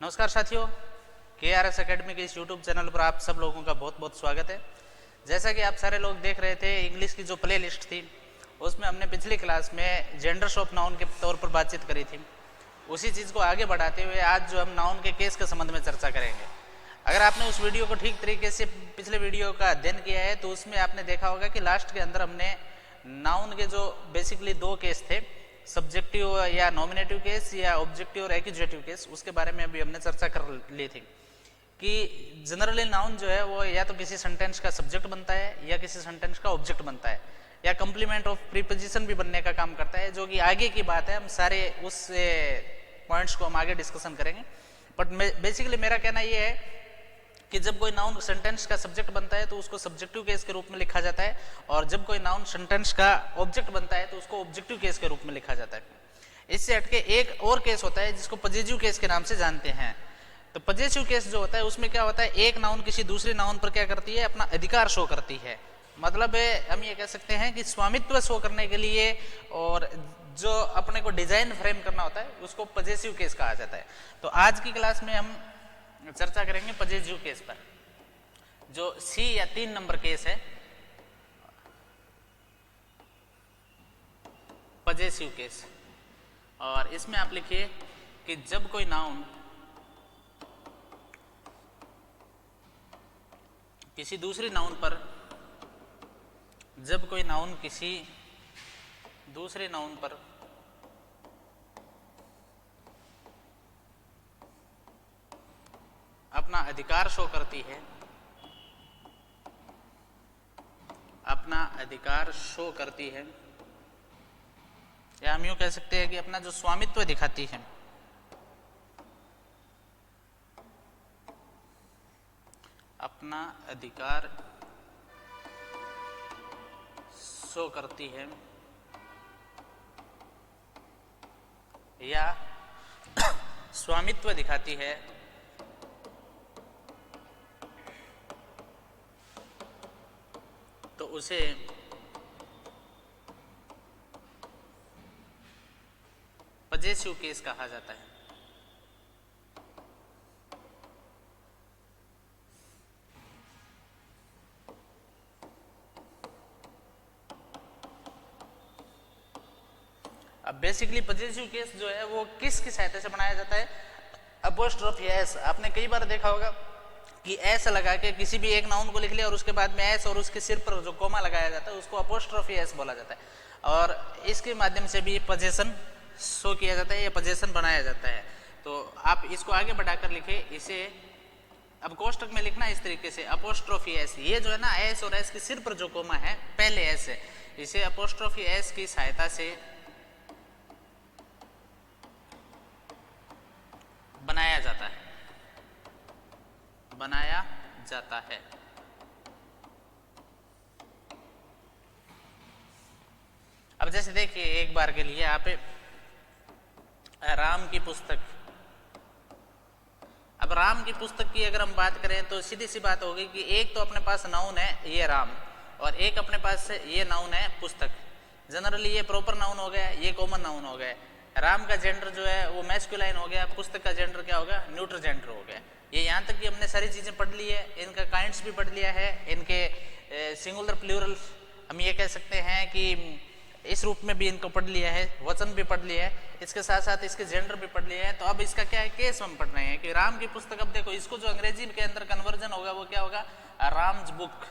नमस्कार साथियों, KRS academy के इस यूट्यूब चैनल पर आप सब लोगों का बहुत बहुत स्वागत है। जैसा कि आप सारे लोग देख रहे थे, इंग्लिश की जो प्ले लिस्ट थी उसमें हमने पिछली क्लास में जेंडर्स ऑफ नाउन के तौर पर बातचीत करी थी। उसी चीज़ को आगे बढ़ाते हुए आज जो हम नाउन के केस के संबंध में चर्चा करेंगे। अगर आपने उस वीडियो को ठीक तरीके से पिछले वीडियो का अध्ययन किया है तो उसमें आपने देखा होगा कि लास्ट के अंदर हमने नाउन के जो बेसिकली दो केस थे, सब्जेक्टिव या नॉमिनेटिव केस या ऑब्जेक्टिव और एक्यूजेटिव केस, उसके बारे में अभी हमने चर्चा कर ली थी कि जनरली नाउन जो है वो या तो किसी सेंटेंस का सब्जेक्ट बनता है या किसी सेंटेंस का ऑब्जेक्ट बनता है या कंप्लीमेंट ऑफ प्रीपोजिशन भी बनने का काम करता है, जो कि आगे की बात है। हम सारे उस पॉइंट्स को हम आगे डिस्कशन करेंगे। बट बेसिकली मेरा कहना ये है कि जब कोई नाउन सेंटेंस का सब्जेक्ट बनता है तो उसको सब्जेक्टिव केस के रूप में लिखा जाता है, और जब कोई नाउन सेंटेंस का ऑब्जेक्ट बनता है तो उसको ऑब्जेक्टिव केस के रूप में लिखा जाता है। इससे हटके एक और केस होता है जिसको पजेसिव केस के नाम से जानते हैं। तो पजेसिव केस जो होता है उसमें क्या होता है, एक नाउन किसी दूसरे नाउन पर क्या करती है, अपना अधिकार शो करती है। मतलब हम ये कह सकते हैं कि स्वामित्व शो करने के लिए और जो अपने को डिजाइन फ्रेम करना होता है उसको पजेसिव केस कहा जाता है। तो आज की क्लास में हम चर्चा करेंगे पजेसिव केस पर, जो सी या 3 नंबर केस है, पजेसिव केस। और इसमें आप लिखिए कि जब कोई नाउन किसी दूसरी नाउन पर, जब कोई नाउन किसी दूसरे नाउन पर अपना अधिकार शो करती है, अपना अधिकार शो करती है, या हम यूं कह सकते हैं कि अपना जो स्वामित्व दिखाती है, अपना अधिकार शो करती है या स्वामित्व दिखाती है, तो उसे पजेसिव केस कहा जाता है। अब बेसिकली पजेसिव केस जो है वो किसकी सहायता से बनाया जाता है, अपोस्ट्रोफी एस। आपने कई बार देखा होगा कि एस लगा के किसी भी एक नाउन को लिख लिया और उसके बाद में एस और उसके सिर पर जो कोमा लगाया जाता है उसको अपोस्ट्रोफी एस बोला जाता है, और इसके माध्यम से भी पजेशन शो किया जाता है या पजेशन बनाया जाता है। तो आप इसको आगे बढ़ाकर लिखे, इसे अब कोष्टक में लिखना इस तरीके से, अपोस्ट्रोफी एस। ये जो है ना, एस और एस के सिर पर जो कोमा है पहले एस है, इसे अपोस्ट्रोफी एस की सहायता से बनाया जाता है, बनाया जाता है। अब जैसे देखिए, एक बार के लिए आप राम की पुस्तक, अब राम की पुस्तक की अगर हम बात करें तो सीधी सी बात होगी कि एक तो अपने पास नाउन है ये राम, और एक अपने पास ये नाउन है पुस्तक। जनरली ये प्रॉपर नाउन हो गया, ये कॉमन नाउन हो गया। राम का जेंडर जो है वो मैस्कुलाइन हो गया, पुस्तक का जेंडर क्या होगा, न्यूट्रल जेंडर हो गया। ये यहाँ तक कि हमने सारी चीज़ें पढ़ ली है, इनका काइंड्स भी पढ़ लिया है, इनके सिंगुलर प्लूरल हम ये कह सकते हैं कि इस रूप में भी इनको पढ़ लिया है, वचन भी पढ़ लिया है, इसके साथ साथ इसके जेंडर भी पढ़ लिया है। तो अब इसका क्या है, केस हम पढ़ रहे हैं कि राम की पुस्तक। अब देखो, इसको जो अंग्रेजी के अंदर कन्वर्जन होगा वो क्या होगा, राम्स बुक।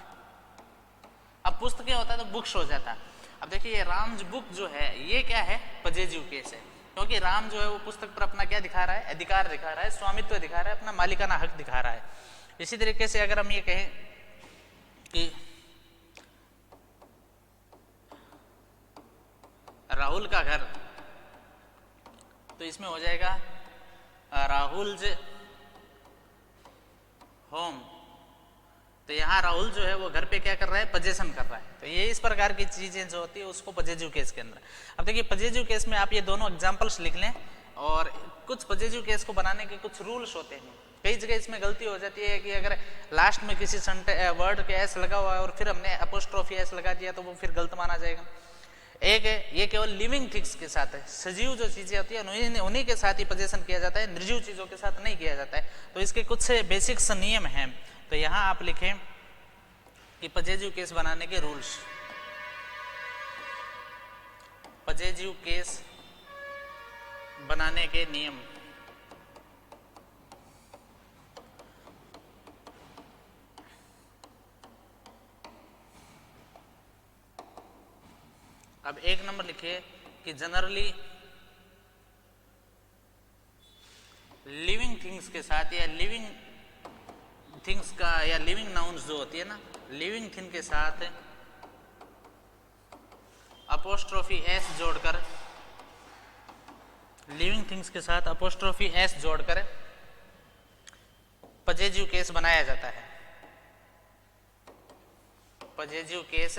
अब पुस्तकें होता है तो बुक्स हो जाता। अब देखिए, ये राम्स बुक जो है ये क्या है, पजेसिव केस है, क्योंकि राम जो है वो पुस्तक पर अपना क्या दिखा रहा है, अधिकार दिखा रहा है, स्वामित्व दिखा रहा है, अपना मालिकाना हक दिखा रहा है। इसी तरीके से अगर हम ये कहें कि राहुल का घर, तो इसमें हो जाएगा राहुल होम। तो यहाँ राहुल जो है वो घर पे क्या कर रहा है, पजेशन कर रहा है। तो ये इस प्रकार की चीजें जो होती है उसको पजेसिव केस के अंदर। अब देखिए, पजेसिव केस में आप ये दोनों एग्जांपल्स लिख लें, और कुछ पजेसिव केस को बनाने के कुछ रूल्स होते हैं। कई जगह इसमें गलती हो जाती है कि अगर लास्ट में किसी वर्ड के एस लगा हुआ है और फिर हमने अपोस्ट्रोफी एस लगा दिया तो वो फिर गलत माना जाएगा। एक है ये केवल लिविंग थिंग्स के साथ है, सजीव जो चीजें होती है उन्हीं के साथ ही पोजेशन किया जाता है, निर्जीव चीजों के साथ नहीं किया जाता है। तो इसके कुछ बेसिक्स नियम हैं। तो यहाँ आप लिखें कि पजेजिव केस बनाने के रूल्स, पजेजिव केस बनाने के नियम। अब एक नंबर लिखिए कि जनरली लिविंग थिंग्स के साथ या लिविंग थिंग्स का या लिविंग नाउन्स जो होती है ना, लिविंग थिंग के साथ अपोस्ट्रोफी एस जोड़कर, लिविंग थिंग्स के साथ अपोस्ट्रोफी एस जोड़कर पजेजिव केस बनाया जाता है, पजेजिव केस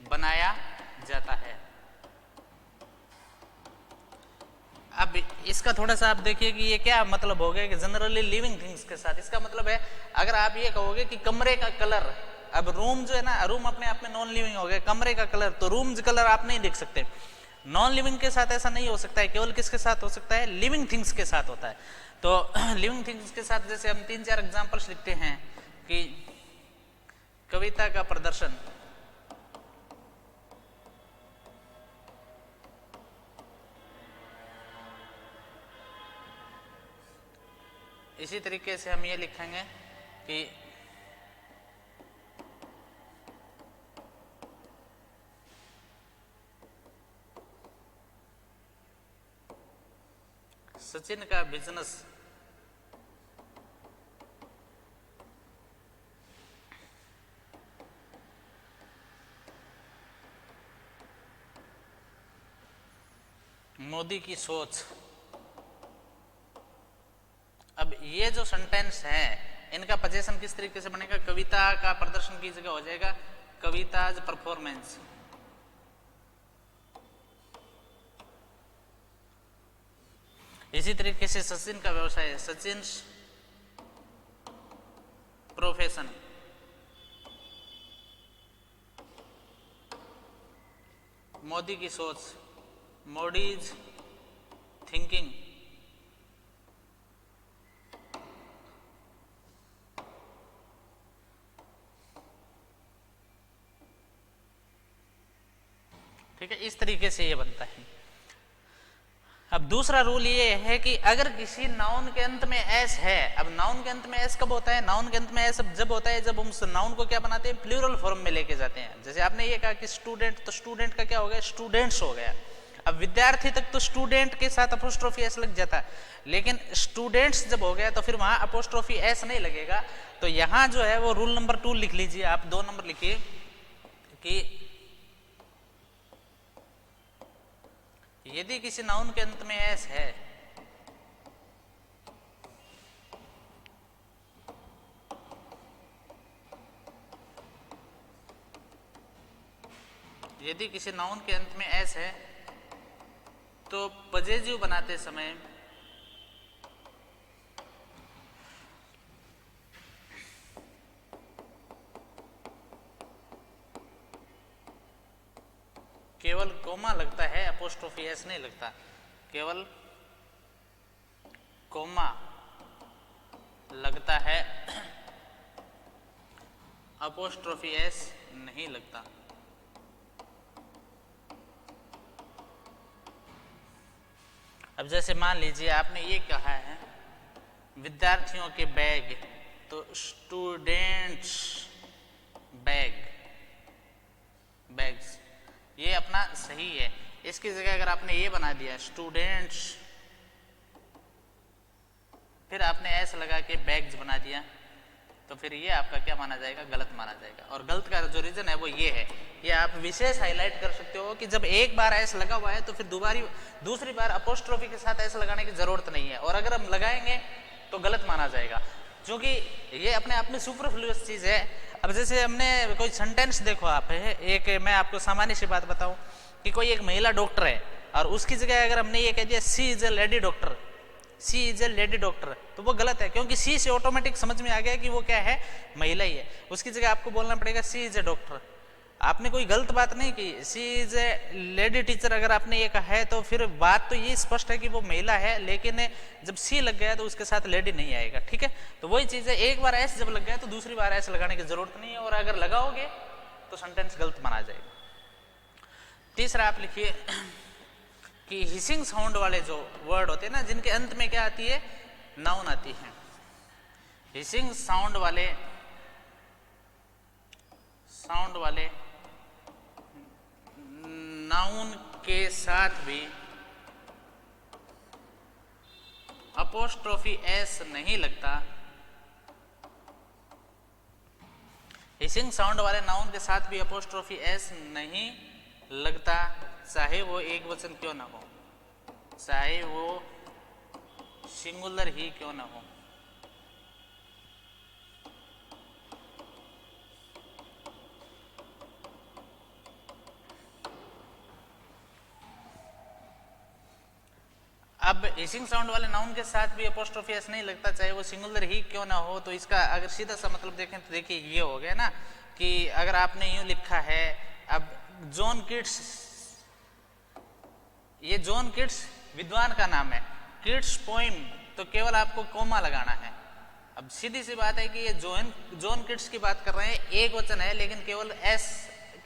बनाया जाता है। अब इसका थोड़ा सा आप देखिए कि ये क्या मतलब हो गया कि जनरली लिविंग थिंग्स के साथ, इसका मतलब है अगर आप ये कहोगे कि कमरे का कलर, अब रूम जो है ना, रूम अपने आप में नॉन लिविंग हो गया, कमरे का कलर, तो रूम कलर आप नहीं देख सकते। नॉन लिविंग के साथ ऐसा नहीं हो सकता है, केवल किसके साथ हो सकता है, लिविंग थिंग्स के साथ होता है। तो लिविंग थिंग्स के साथ जैसे हम 3-4 एग्जांपल्स लिखते हैं कि कविता का प्रदर्शन, इसी तरीके से हम ये लिखेंगे कि सचिन का बिजनेस मोदी की सोच। अब ये जो सेंटेंस है इनका पोजीशन किस तरीके से बनेगा, कविता का प्रदर्शन की जगह हो जाएगा कविताज परफॉर्मेंस। इसी तरीके से सचिन का व्यवसाय है सचिन प्रोफेशन, मोदी की सोच मोडीज थिंकिंग, ठीक है, इस तरीके से ये बनता है। अब दूसरा रूल ये है कि अगर किसी नाउन के अंत में एस है, अब नाउन के अंत में एस कब होता है, नाउन के अंत में एस जब होता है जब हम उस नाउन को क्या बनाते हैं, प्लूरल फॉर्म में लेके जाते हैं। जैसे आपने ये कहा कि स्टूडेंट, तो स्टूडेंट का क्या हो गया, स्टूडेंट्स हो गया। अब विद्यार्थी तक तो स्टूडेंट के साथ अपोस्ट्रोफी एस लग जाता, लेकिन स्टूडेंट्स जब हो गया तो फिर वहां अपोस्ट्रोफी एस नहीं लगेगा। तो यहां जो है वो रूल नंबर 2 लिख लीजिए आप, 2 नंबर लिखिए कि यदि किसी नाउन के अंत में एस है यदि किसी नाउन के अंत में एस है तो पजेजिव बनाते समय केवल कोमा लगता है, अपोस्ट्रोफी एस नहीं लगता, केवल कोमा लगता है, अपोस्ट्रोफी एस नहीं लगता। अब जैसे मान लीजिए आपने ये कहा है विद्यार्थियों के बैग, तो स्टूडेंट्स बैग, बैग्स, ये अपना सही है। इसकी जगह अगर आपने ये बना दिया स्टूडेंट्स, फिर आपने ऐसा लगा के बैग्स बना दिया, तो फिर ये आपका क्या माना जाएगा, गलत माना जाएगा। और गलत का जो रीजन है वो ये है, ये आप विशेष हाईलाइट कर सकते हो कि जब एक बार ऐसा लगा हुआ है तो फिर दूसरी बार अपोस्ट्रोफी के साथ ऐसा लगाने की जरूरत नहीं है, और अगर हम लगाएंगे तो गलत माना जाएगा, क्योंकि ये अपने आप में सुपरफ्लुअस चीज है। अब जैसे हमने कोई सेंटेंस देखो आप, एक मैं आपको सामान्य सी बात बताऊं कि कोई एक महिला डॉक्टर है और उसकी जगह अगर हमने ये कह दिया she is a lady doctor, she is a lady doctor, तो वो गलत है, क्योंकि सी से ऑटोमेटिक समझ में आ गया कि वो क्या है, महिला ही है। उसकी जगह आपको बोलना पड़ेगा सी इज ए डॉक्टर, आपने कोई गलत बात नहीं की, she is a lady teacher अगर आपने ये कहा है तो फिर बात तो ये स्पष्ट है कि वो महिला है, लेकिन जब सी लग गया तो उसके साथ लेडी नहीं आएगा, ठीक है। तो वही चीज है, एक बार एस जब लग गया तो दूसरी बार एस लगाने की जरूरत नहीं है, और अगर लगाओगे तो सेंटेंस गलत माना जाएगा। तीसरा आप लिखिए कि हिसिंग साउंड वाले जो वर्ड होते हैं ना, जिनके अंत में क्या आती है, नाउन आती है, हिसिंग साउंड वाले नाउन के साथ भी अपोस्ट्रोफी एस नहीं लगता। हिसिंग साउंड वाले नाउन के साथ भी अपोस्ट्रोफी एस नहीं लगता, चाहे वो एक वचन क्यों ना हो, चाहे वो सिंगुलर ही क्यों ना हो। अब हिसिंग साउंड वाले नाउन के साथ भी अपोस्ट्रोफी एस नहीं लगता, चाहे वो सिंगुलर ही क्यों ना हो। तो इसका अगर सीधा सा मतलब देखें तो देखिए ये हो गया ना कि अगर आपने यूं लिखा है, अब जॉन किट्स, ये जॉन किट्स विद्वान का नाम है, किट्स पोइम तो केवल आपको कोमा लगाना है। अब सीधी सी बात है कि ये जॉन किट्स की बात कर रहे हैं, एक वचन है लेकिन केवल एस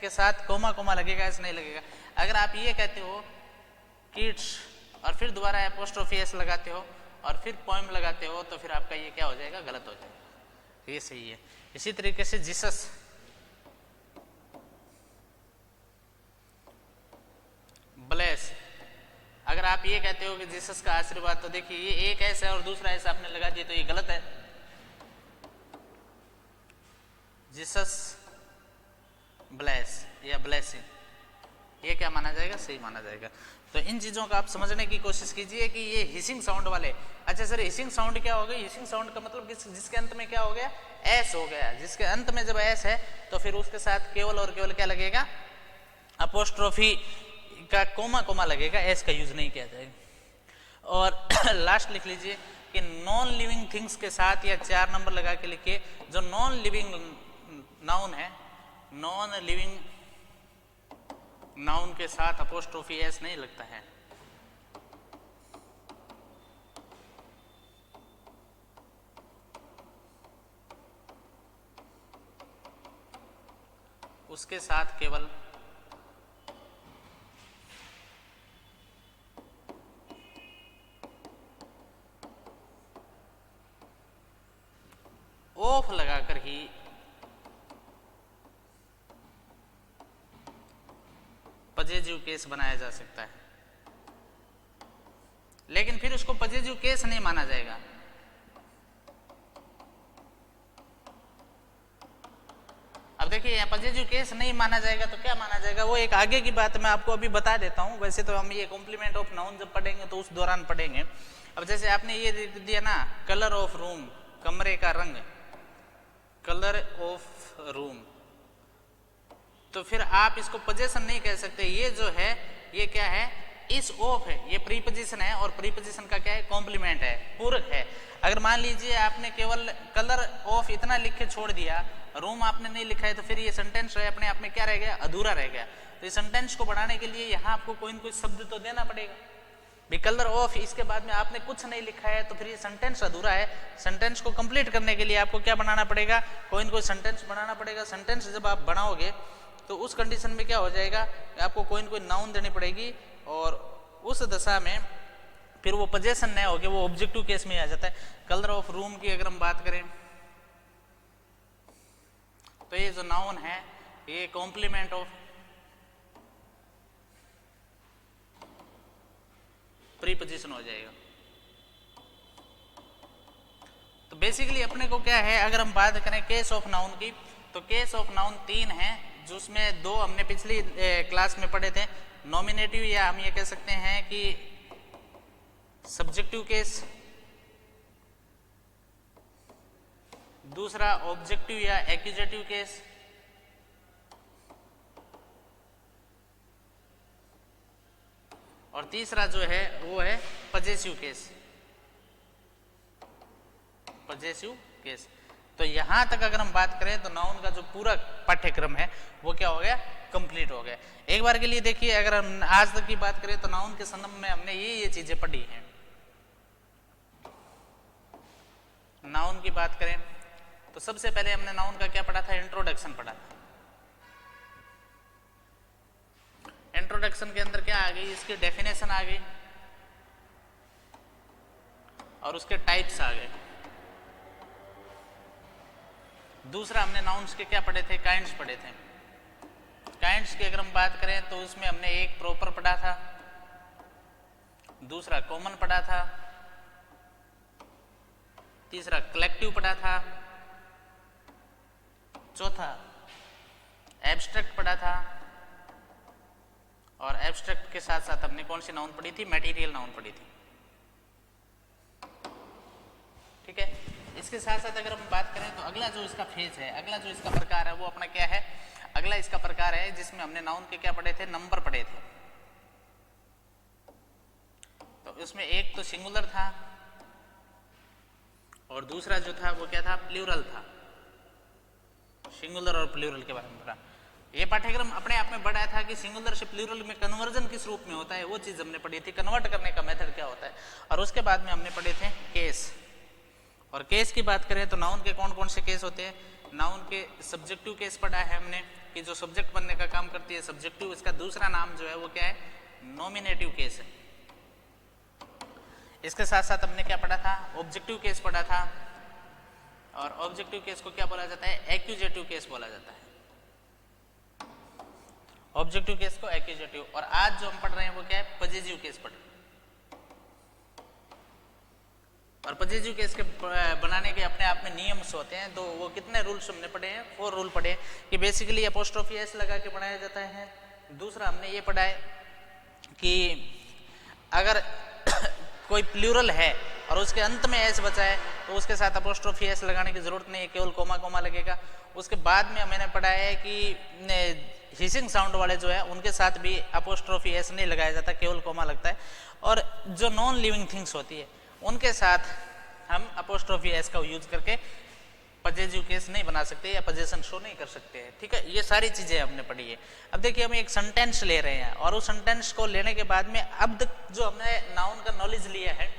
के साथ कोमा कोमा लगेगा, एस नहीं लगेगा। अगर आप ये कहते हो किट्स और फिर दोबारा एपोस्ट्रोफी एस लगाते हो और फिर पोइम लगाते हो, तो फिर आपका ये क्या हो जाएगा, गलत हो जाएगा, ये सही है। इसी तरीके से जीसस, ब्लेस, अगर आप ये कहते हो कि जीसस का आशीर्वाद, तो देखिए ये एक एस है और दूसरा एस आपने लगा दिया, तो ये गलत है। जीसस ब्लेस या ब्लेसिंग, ये क्या माना जाएगा, सही माना जाएगा। तो इन चीज़ों का आप समझने की कोशिश कीजिए कि ये हिसिंग साउंड वाले, अच्छा सर हिसिंग साउंड क्या हो गई, हिसिंग साउंड का मतलब जिसके अंत में क्या हो गया, एस हो गया। जिसके अंत में जब एस है तो फिर उसके साथ केवल और केवल क्या लगेगा, अपोस्ट्रोफी का कोमा कोमा लगेगा, एस का यूज नहीं किया जाएगा। और लास्ट लिख लीजिए कि नॉन लिविंग थिंग्स के साथ या 4 नंबर लगा के लिखिए, जो नॉन लिविंग नाउन है, नॉन लिविंग नाउन के साथ अपोस्ट्रोफी एस नहीं लगता है। उसके साथ केवल ऑफ लगाकर ही पजेसिव केस बनाया जा सकता है, लेकिन फिर उसको पजेसिव केस नहीं माना जाएगा। अब देखिए यहाँ पजेसिव केस नहीं माना जाएगा तो क्या माना जाएगा, वो एक आगे की बात मैं आपको अभी बता देता हूँ। वैसे तो हम ये कॉम्प्लीमेंट ऑफ नाउन जब पढ़ेंगे तो उस दौरान पढ़ेंगे। अब जैसे आपने ये दिया ना, कलर ऑफ रूम, कमरे का रंग, कलर ऑफ रूम, तो फिर आप इसको पोजीशन नहीं कह सकते। ये जो है ये क्या है, इस ऑफ है, ये प्रीपोजिशन है, और प्रीपोजिशन का क्या है, कॉम्प्लीमेंट है, पूरक है। अगर मान लीजिए आपने केवल कलर ऑफ इतना लिख के छोड़ दिया, रूम आपने नहीं लिखा है, तो फिर ये सेंटेंस है अपने आप में क्या रह गया, अधूरा रह गया। तो इस सेंटेंस को बढ़ाने के लिए यहाँ आपको कोई न कोई शब्द तो देना पड़ेगा। भी कलर ऑफ, इसके बाद में आपने कुछ नहीं लिखा है तो फिर ये सेंटेंस अधूरा है। सेंटेंस को कंप्लीट करने के लिए आपको क्या बनाना पड़ेगा, कोई न कोई सेंटेंस बनाना पड़ेगा। सेंटेंस जब आप बनाओगे तो उस कंडीशन में क्या हो जाएगा, आपको कोई न कोई नाउन देनी पड़ेगी, और उस दशा में फिर वो पोजेशन नहीं होगी, वो ऑब्जेक्टिव केस में आ जाता है। कलर ऑफ रूम की अगर हम बात करें तो ये जो नाउन है ये कॉम्प्लीमेंट ऑफ प्रीपोजिशन हो जाएगा। तो बेसिकली अपने को क्या है, अगर हम बात करें केस ऑफ नाउन की, तो केस ऑफ नाउन 3 हैं, जिसमें 2 हमने पिछली क्लास में पढ़े थे, नॉमिनेटिव या हम ये कह सकते हैं कि सब्जेक्टिव केस, दूसरा ऑब्जेक्टिव या एक्यूजेटिव केस, और तीसरा जो है वो है पजेसिव केस। पजेसिव केस तो यहाँ तक अगर हम बात करें तो नाउन का जो पूरा पाठ्यक्रम है वो क्या हो गया, कंप्लीट हो गया। एक बार के लिए देखिए, अगर हम आज तक की बात करें तो नाउन के संदर्भ में हमने ये चीजें पढ़ी हैं। नाउन की बात करें तो सबसे पहले हमने नाउन का क्या पढ़ा था, इंट्रोडक्शन पढ़ा था। इंट्रोडक्शन के अंदर क्या आ गई, इसकी डेफिनेशन आ गई और उसके टाइप्स आ गए। दूसरा हमने नाउन्स के क्या पढ़े थे, काइंड्स पढ़े थे। काइंड्स की अगर हम बात करें तो उसमें हमने एक प्रॉपर पढ़ा था, दूसरा कॉमन पढ़ा था, तीसरा कलेक्टिव पढ़ा था, चौथा एब्स्ट्रैक्ट पढ़ा था, और एब्स्ट्रैक्ट के साथ साथ हमने कौन सी नाउन पढ़ी थी, मटेरियल नाउन पढ़ी थी। ठीक है, इसके साथ साथ अगर हम बात करें तो अगला जो इसका फेज है, अगला जो इसका प्रकार है वो अपना क्या है, अगला इसका प्रकार है जिसमें हमने नाउन के क्या पढ़े थे, नंबर पढ़े थे। तो उसमें एक तो सिंगुलर था और दूसरा जो था वो क्या था, प्लूरल था। सिंगुलर और प्लूरल के बारे में पढ़ा। ये पाठ्यक्रम अपने आप में बड़ा था कि सिंगुलर से प्लूरल में कन्वर्जन किस रूप में होता है, वो चीज हमने पढ़ी थी, कन्वर्ट करने का मेथड क्या होता है। और उसके बाद में हमने पढ़े थे केस। और केस की बात करें तो नाउन के कौन कौन से केस होते हैं, नाउन के सब्जेक्टिव केस पढ़ा है हमने कि जो सब्जेक्ट बनने का काम करती है सब्जेक्टिव, इसका दूसरा नाम जो है वो क्या है, नॉमिनेटिव केस है। इसके साथ साथ हमने क्या पढ़ा था, ऑब्जेक्टिव केस पढ़ा था, और ऑब्जेक्टिव केस को क्या बोला जाता है, एक्यूजेटिव केस बोला जाता है। ऑब्जेक्टिव केस को एक्यूजेटिव। और आज जो हम पढ़ रहे हैं वो क्या है, पजेसिव केस पढ़ रहे हैं। और पजेसिव केस के बनाने के अपने आप में नियम्स होते हैं। तो वो कितने रूल्स हमने पढ़े हैं, 4 रूल पढ़े हैं कि बेसिकली अपोस्ट्रोफी एस लगा के बनाया जाता है। दूसरा हमने ये पढ़ा है कि अगर कोई प्लूरल है और उसके अंत में एस बचा है तो उसके साथ अपोस्ट्रोफी एस लगाने की जरूरत नहीं है, केवल कोमा कोमा लगेगा। उसके बाद में मैंने पढ़ा है कि हिसिंग साउंड वाले जो है उनके साथ भी अपोस्ट्रोफी एस नहीं लगाया जाता, केवल कोमा लगता है। और जो नॉन लिविंग थिंग्स होती है उनके साथ हम अपोस्ट्रोफी एस का यूज करके पजेसिव केस नहीं बना सकते या पजेशन शो नहीं कर सकते हैं। ठीक है, ये सारी चीजें हमने पढ़ी है। अब देखिए हम एक सेंटेंस ले रहे हैं और उस सेंटेंस को लेने के बाद में अब तक जो हमने नाउन का नॉलेज लिया है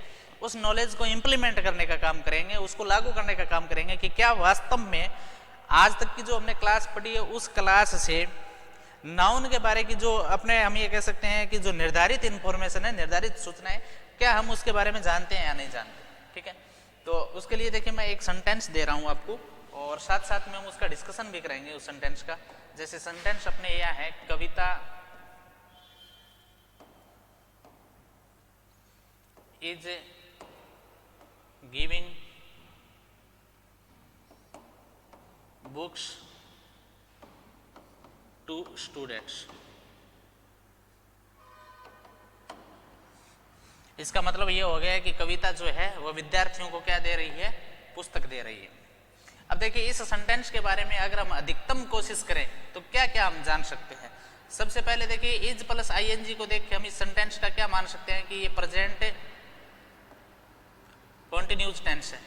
उस नॉलेज को इंप्लीमेंट करने का काम करेंगे, उसको लागू करने का काम करेंगे कि क्या वास्तव में आज तक की जो हमने क्लास पढ़ी है उस क्लास से नाउन के बारे की जो अपने हम ये कह सकते हैं कि जो निर्धारित इंफॉर्मेशन है, निर्धारित सूचनाएं, क्या हम उसके बारे में जानते हैं या नहीं जानते। ठीक है, तो उसके लिए देखिए मैं एक सेंटेंस दे रहा हूं आपको और साथ साथ में हम उसका डिस्कशन भी करेंगे उस सेंटेंस का। जैसे सेंटेंस अपने यह है, Kavita is giving books to students. इसका मतलब ये हो गया है कि कविता जो है वो विद्यार्थियों को क्या दे रही है, पुस्तक दे रही है। अब देखिए इस सेंटेंस के बारे में अगर हम अधिकतम कोशिश करें तो क्या क्या हम जान सकते हैं। सबसे पहले देखिए इज प्लस आईएनजी को देख के हम इस सेंटेंस का क्या मान सकते हैं कि ये प्रेजेंट कॉन्टिन्यूज टेंस है।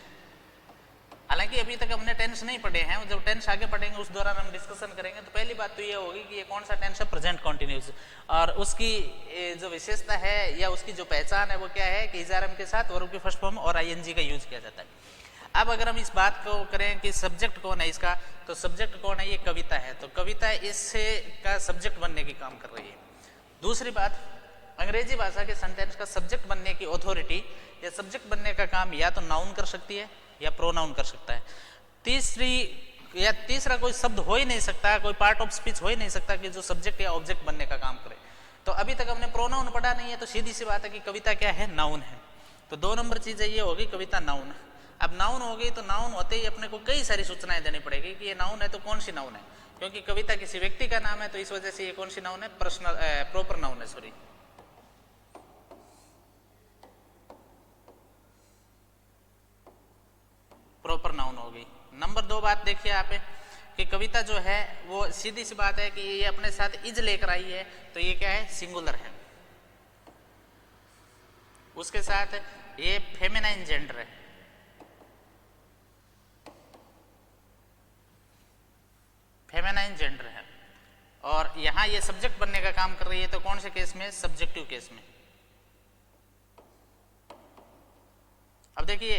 हालांकि अभी तक हमने टेंस नहीं पढ़े हैं, जब टेंस आगे पढ़ेंगे उस दौरान हम डिस्कशन करेंगे। तो पहली बात तो ये होगी कि ये कौन सा टेंस है, प्रेजेंट कॉन्टिन्यूस, और उसकी जो विशेषता है या उसकी जो पहचान है वो क्या है कि इजारम के साथ वर्ब की फर्स्ट फॉर्म और आईएनजी का यूज किया जाता है। अब अगर हम इस बात को करें कि सब्जेक्ट कौन है इसका, तो सब्जेक्ट कौन है, ये कविता है। तो कविता इससे का सब्जेक्ट बनने की काम कर रही है। दूसरी बात, अंग्रेजी भाषा के सेंटेंस का सब्जेक्ट बनने की अथॉरिटी या सब्जेक्ट बनने का काम या तो नाउन कर सकती है या प्रोनाउन कर सकता है। तीसरा कोई शब्द हो ही नहीं सकता, कोई पार्ट ऑफ स्पीच हो ही नहीं सकता कि जो सब्जेक्ट या ऑब्जेक्ट बनने का काम करे। तो अभी तक हमने प्रोनाउन पढ़ा नहीं है, तो सीधी सी बात है कि कविता क्या है, नाउन है। तो 2 नंबर चीज ये होगी, कविता नाउन है। अब नाउन हो गई तो नाउन होते ही अपने को कई सारी सूचनाएं देनी पड़ेगी कि ये नाउन है तो कौन सी नाउन है, क्योंकि कविता किसी व्यक्ति का नाम है तो इस वजह से ये कौन सी नाउन है, पर्सनल प्रॉपर नाउन है, सॉरी। प्रॉपर नाउन हो गई। नंबर 2 बात देखिए आप कि कविता जो है वो सीधी सी बात है कि ये अपने साथ इज लेकर आई है, तो ये क्या है, सिंगुलर है। उसके साथ ये फेमिनाइन जेंडर है। यहाँ ये सब्जेक्ट बनने का काम कर रही है, तो कौन से केस में? सब्जेक्टिव केस में। अब देखिए,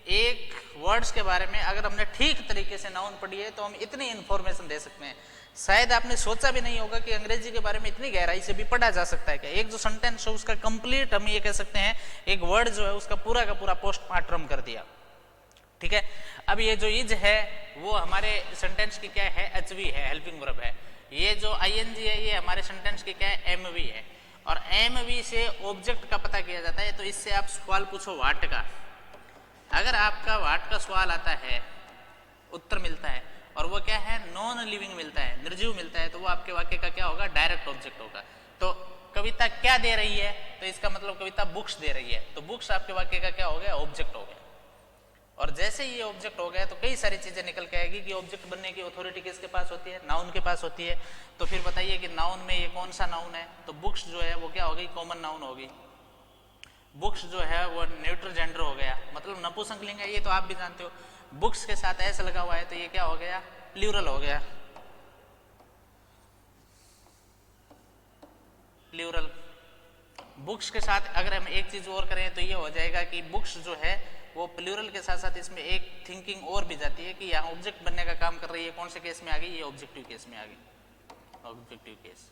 एक वर्ड्स के बारे में अगर हमने ठीक तरीके से नाउन पढ़ी है तो हम इतनी इंफॉर्मेशन दे सकते हैं, शायद आपने सोचा भी नहीं होगा कि अंग्रेजी के बारे में इतनी गहराई से भी पढ़ा जा सकता है। क्या एक जो सेंटेंस है उसका कंप्लीट हम ये कह सकते हैं, एक वर्ड जो है उसका पूरा का पूरा पोस्टमार्टम कर दिया। ठीक है, अब ये जो इज है वो हमारे सेंटेंस की क्या है? एचवी है, हेल्पिंग वर्ब है। ये जो आईएनजी है ये हमारे सेंटेंस की क्या है? एमवी है। और एमवी से ऑब्जेक्ट का पता किया जाता है। तो इससे आप सवाल पूछो व्हाट का, अगर आपका व्हाट का सवाल आता है, उत्तर मिलता है और वो क्या है? नॉन लिविंग मिलता है, निर्जीव मिलता है, तो वो आपके वाक्य का क्या होगा? डायरेक्ट ऑब्जेक्ट होगा। तो कविता क्या दे रही है? तो इसका मतलब कविता बुक्स दे रही है, तो बुक्स आपके वाक्य का क्या हो गया? ऑब्जेक्ट हो गया। और जैसे ये ऑब्जेक्ट हो गया तो कई सारी चीजें निकल के आएगी कि ऑब्जेक्ट बनने की अथॉरिटी किसके पास होती है? नाउन के पास होती है। तो फिर बताइए कि नाउन में ये कौन सा नाउन है? तो बुक्स जो है वो क्या हो गई? कॉमन नाउन होगी। बुक्स जो है वो न्यूट्रल जेंडर हो गया, मतलब नपुंसकलिंग है, ये तो आप भी जानते हो। बुक्स के साथ एस लगा हुआ है तो ये क्या हो गया? प्लूरल हो गया, प्लूरल। बुक्स के साथ अगर हम एक चीज और करें तो ये हो जाएगा कि बुक्स जो है वो प्लूरल के साथ साथ इसमें एक थिंकिंग और भी जाती है कि यहाँ ऑब्जेक्ट बनने का काम कर रही है। कौन से केस में आ गई? ये ऑब्जेक्टिव केस में आ गई, ऑब्जेक्टिव केस।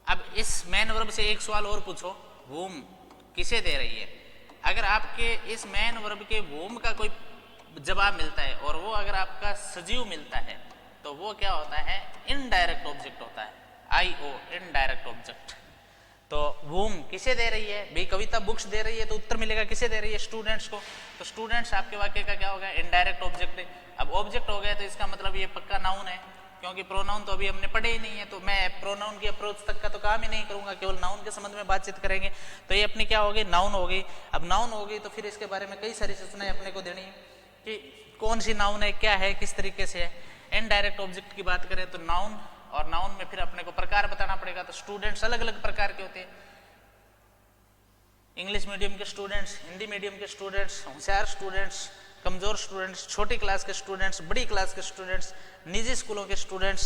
अब इस मेन वर्ब से एक सवाल और पूछो, वूम किसे दे रही है? अगर आपके इस मेन वर्ब के वूम का कोई जवाब मिलता है और वो अगर आपका सजीव मिलता है तो वो क्या होता है? इनडायरेक्ट ऑब्जेक्ट होता है, आईओ, इनडायरेक्ट ऑब्जेक्ट। तो वूम किसे दे रही है? भाई कविता बुक्स दे रही है तो उत्तर मिलेगा किसे दे रही है? स्टूडेंट्स को। तो स्टूडेंट्स आपके वाक्य का क्या होगा? इनडायरेक्ट ऑब्जेक्ट है। अब ऑब्जेक्ट हो गया तो इसका मतलब ये पक्का नाउन है, क्योंकि प्रोनाउन तो अभी हमने पढ़े ही नहीं है, तो मैं प्रोनाउन की अप्रोच तक का तो काम ही नहीं करूंगा, केवल नाउन के संबंध में बातचीत करेंगे। तो ये अपनी क्या होगी? नाउन हो गई। अब नाउन हो गई तो फिर इसके बारे में कई सारी सूचनाएं अपने को देनी है कि कौन सी नाउन है, क्या है, किस तरीके से है। इनडायरेक्ट ऑब्जेक्ट की बात करें तो नाउन, और नाउन में फिर अपने को प्रकार बताना पड़ेगा। तो स्टूडेंट्स अलग अलग प्रकार के होते हैं, इंग्लिश मीडियम के स्टूडेंट्स, हिंदी मीडियम के स्टूडेंट्स, होशियार स्टूडेंट्स, कमजोर स्टूडेंट्स, छोटी क्लास के स्टूडेंट्स, बड़ी क्लास के स्टूडेंट्स, निजी स्कूलों के स्टूडेंट्स,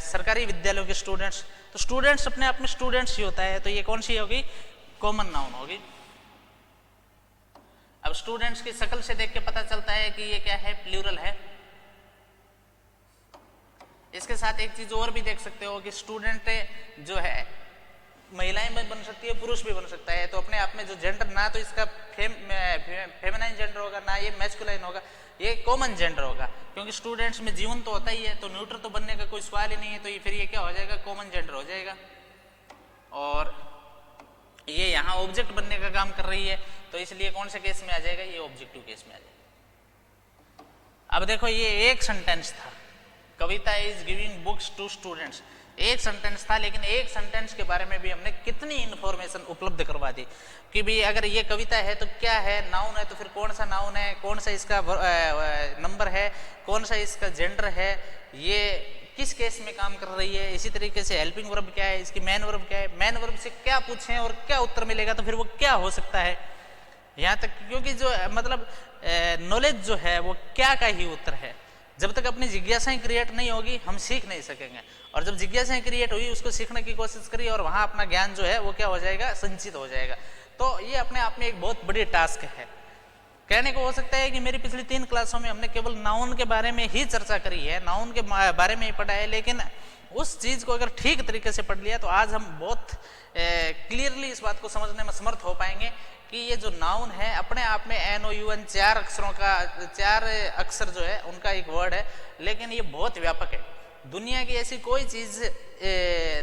सरकारी विद्यालयों के स्टूडेंट्स। तो स्टूडेंट्स अपने आप में स्टूडेंट्स ही होता है, तो ये कौन सी होगी? कॉमन नाउन होगी। अब स्टूडेंट्स की शक्ल से देख के पता चलता है कि ये क्या है? प्लूरल है। इसके साथ एक चीज और भी देख सकते हो कि स्टूडेंट जो है महिलाएं भी बन सकती है, पुरुष भी बन सकता है। तो अपने आप में जो जेंडर, ना तो इसका फेमिनाइन जेंडर होगा, ना ये मैस्कुलाइन होगा, ये कॉमन जेंडर होगा, क्योंकि स्टूडेंट्स में जीवन तो होता ही है, तो न्यूट्रल तो बनने का कोई सवाल ही नहीं है। तो ये फिर ये क्या हो जाएगा? कॉमन जेंडर हो जाएगा। और ये यहाँ ऑब्जेक्ट बनने का काम कर रही है, तो इसलिए कौन से केस में आ जाएगा? ये ऑब्जेक्टिव केस में आ जाएगा। अब देखो, ये एक सेंटेंस था, Kavita is giving books to students, एक सेंटेंस था, लेकिन एक सेंटेंस के बारे में भी हमने कितनी इंफॉर्मेशन उपलब्ध करवा दी कि भी अगर ये कविता है तो क्या है? नाउन है, तो फिर कौन सा नाउन है, कौन सा इसका नंबर है, कौन सा इसका जेंडर है, ये किस केस में काम कर रही है। इसी तरीके से हेल्पिंग वर्ब क्या है, इसकी मेन वर्ब क्या है, मेन वर्ब से क्या पूछें और क्या उत्तर मिलेगा, तो फिर वो क्या हो सकता है यहाँ तक, क्योंकि जो मतलब नॉलेज जो है वो क्या का ही उत्तर है। जब तक अपनी जिज्ञासाएं क्रिएट नहीं होगी हम सीख नहीं सकेंगे, और जब जिज्ञासाएं क्रिएट हुई उसको सीखने की कोशिश करी और वहां अपना ज्ञान जो है वो क्या हो जाएगा? संचित हो जाएगा। तो ये अपने आप में एक बहुत बड़ी टास्क है। कहने को हो सकता है कि मेरी पिछली 3 क्लासों में हमने केवल नाउन के बारे में ही चर्चा करी है, नाउन के बारे में ही पढ़ा है, लेकिन उस चीज को अगर ठीक तरीके से पढ़ लिया तो आज हम बहुत क्लियरली इस बात को समझने में समर्थ हो पाएंगे कि ये जो नाउन है अपने आप में NOUN 4 अक्षरों का, 4 अक्षर जो है उनका एक वर्ड है, लेकिन ये बहुत व्यापक है। दुनिया की ऐसी कोई चीज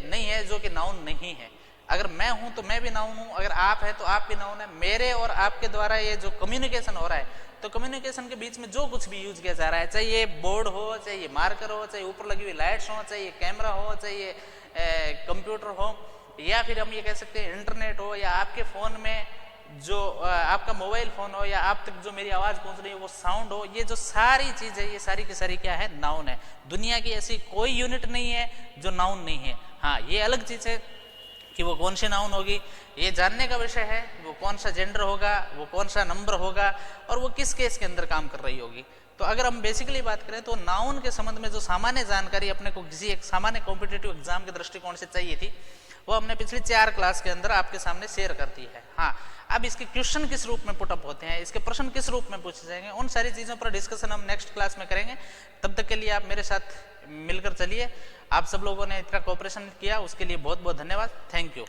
नहीं है जो कि नाउन नहीं है। अगर मैं हूं तो मैं भी नाउन हूं, अगर आप है तो आप भी नाउन है। मेरे और आपके द्वारा ये जो कम्युनिकेशन हो रहा है, तो कम्युनिकेशन के बीच में जो कुछ भी यूज किया जा रहा है, चाहे ये बोर्ड हो, चाहे ये मार्कर हो, चाहे ऊपर लगी हुई लाइट्स हो, चाहे ये कैमरा हो, चाहे ये कंप्यूटर हो, या फिर हम ये कह सकते हैं इंटरनेट हो, या आपके फोन में जो आपका मोबाइल फोन हो, या आप तक जो मेरी आवाज पहुंच रही है वो साउंड हो, ये जो सारी चीज है ये सारी की सारी क्या है? नाउन है। दुनिया की ऐसी कोई यूनिट नहीं है जो नाउन नहीं है। हाँ, ये अलग चीज है कि वो कौन सी नाउन होगी, ये जानने का विषय है। वो कौन सा जेंडर होगा, वो कौन सा नंबर होगा और वो किस केस के अंदर काम कर रही होगी। तो अगर हम बेसिकली बात करें तो नाउन के संबंध में जो सामान्य जानकारी अपने को किसी एक सामान्य कॉम्पिटिटिव एग्जाम के दृष्टिकोण से चाहिए थी, वो हमने पिछली 4 क्लास के अंदर आपके सामने शेयर कर दी है। हाँ, अब इसके क्वेश्चन किस रूप में पुटअप होते हैं, इसके प्रश्न किस रूप में पूछे जाएंगे, उन सारी चीज़ों पर डिस्कशन हम नेक्स्ट क्लास में करेंगे। तब तक के लिए आप मेरे साथ मिलकर चलिए। आप सब लोगों ने इतना कोऑपरेशन किया, उसके लिए बहुत बहुत धन्यवाद। Thank you.